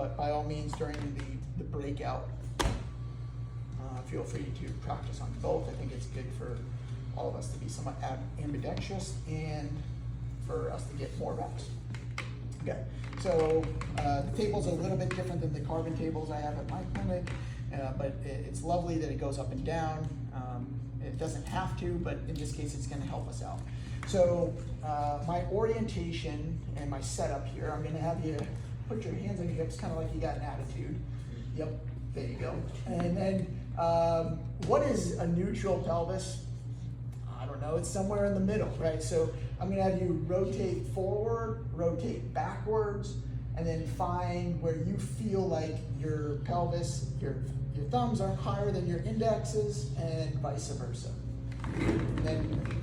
but by all means during the breakout, feel free to practice on both. I think it's good for all of us to be somewhat ambidextrous and for us to get more reps. Okay, so the table's a little bit different than the carbon tables I have at my clinic, but it's lovely that it goes up and down. It doesn't have to, but in this case, it's going to help us out. So my orientation and my setup here, I'm going to have you put your hands on your hips, kind of like you got an attitude. Yep, there you go. And then what is a neutral pelvis? I don't know, it's somewhere in the middle, right? So I'm going to have you rotate forward, rotate backwards, and then find where you feel like your pelvis, your thumbs aren't higher than your indexes, and vice versa. And then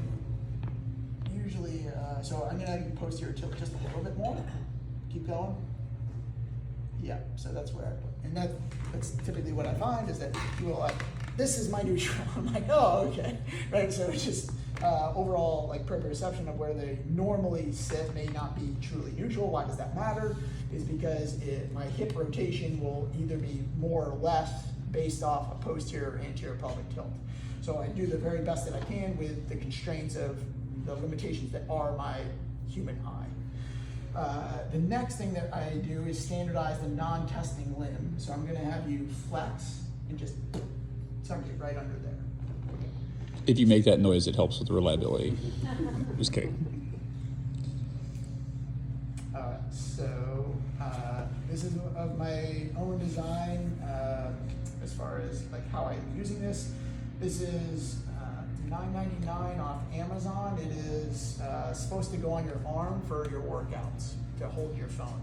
usually, so I'm going to have you posterior tilt just a little bit more. Keep going. Yeah, so that's where I put. And that's typically what I find is that people are like, this is my neutral. I'm like, oh, okay, right? So it's just overall like proprioception of where they normally sit may not be truly neutral. Why does that matter? Is because my hip rotation will either be more or less based off a posterior or anterior pelvic tilt. So I do the very best that I can with the constraints of the limitations that are my human eye. The next thing that I do is standardize the non-testing limb. So I'm going to have you flex and just tuck it right under there. If you make that noise, it helps with reliability. Just kidding. So this is of my own design as far as like how I'm using this. This is $9.99 off Amazon. It is supposed to go on your arm for your workouts to hold your phone.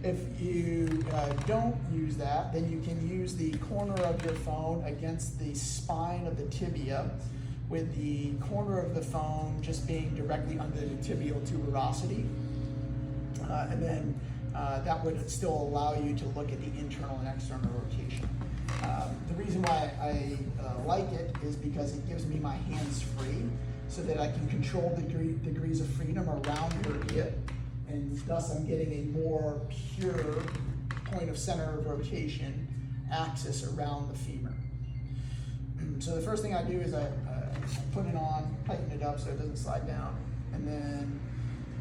If you don't use that, then you can use the corner of your phone against the spine of the tibia, with the corner of the phone just being directly under the tibial tuberosity. And then that would still allow you to look at the internal and external rotation. The reason why I like it is because it gives me my hands free so that I can control the degrees of freedom around your hip, and thus I'm getting a more pure point of center of rotation axis around the femur. So the first thing I do is I put it on, tighten it up so it doesn't slide down, and then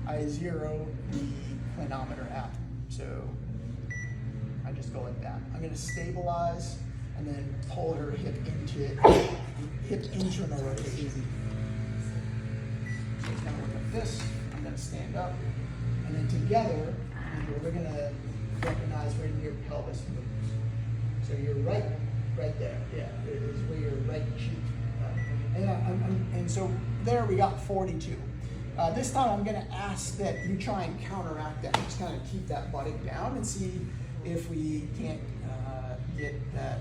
I zero the clinometer at. So I just go like that. I'm going to stabilize and then pull her hip internal rotation. So it's going to look like this. I'm going to stand up, and then together we're going to recognize where your pelvis moves. So you're right there. Yeah, it is where your right cheek. And so there we got 42. This time I'm going to ask that you try and counteract that. Just kind of keep that buttock down and see if we can't get that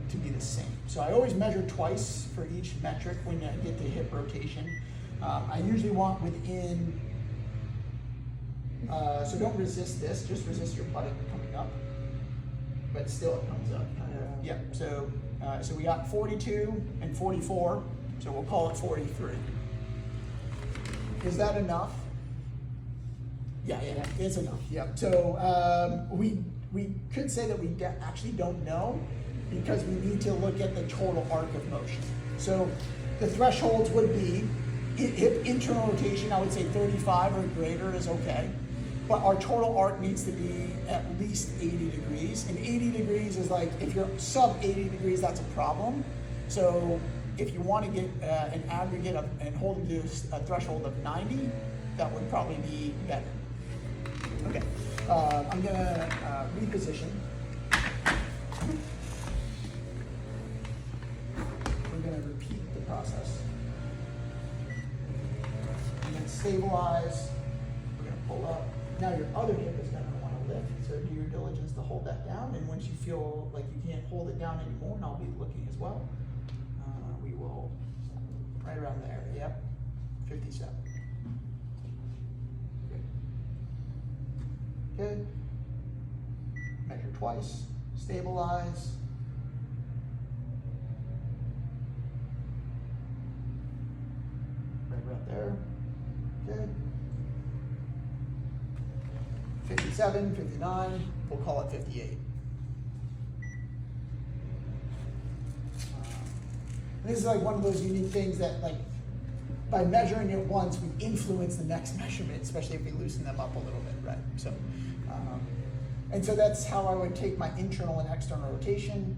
to be the same. So I always measure twice for each metric when I get to hip rotation. I usually want within, so don't resist this, just resist your buttock coming up, but still it comes up. Yeah, so we got 42 and 44, so we'll call it 43. Is that enough? Yeah, it's enough. Yeah. So we could say that we actually don't know, because we need to look at the total arc of motion. So the thresholds would be hip internal rotation. I would say 35 or greater is okay, but our total arc needs to be at least 80 degrees. And 80 degrees is like, if you're sub 80 degrees, that's a problem. So if you want to get an aggregate of, and hold it to a threshold of 90, that would probably be better. Okay, I'm gonna reposition. We're gonna repeat the process. I'm gonna stabilize, we're gonna pull up. Now your other hip is gonna wanna lift, so do your diligence to hold that down, and once you feel like you can't hold it down anymore, and I'll be looking as well, we will, right around there, yep, 57. Good. Measure twice, stabilize. Right there. Good. 57. 57, 59, we'll call it 58. And this is like one of those unique things that, like, by measuring it once, we influence the next measurement, especially if we loosen them up a little bit, right? So, and so that's how I would take my internal and external rotation.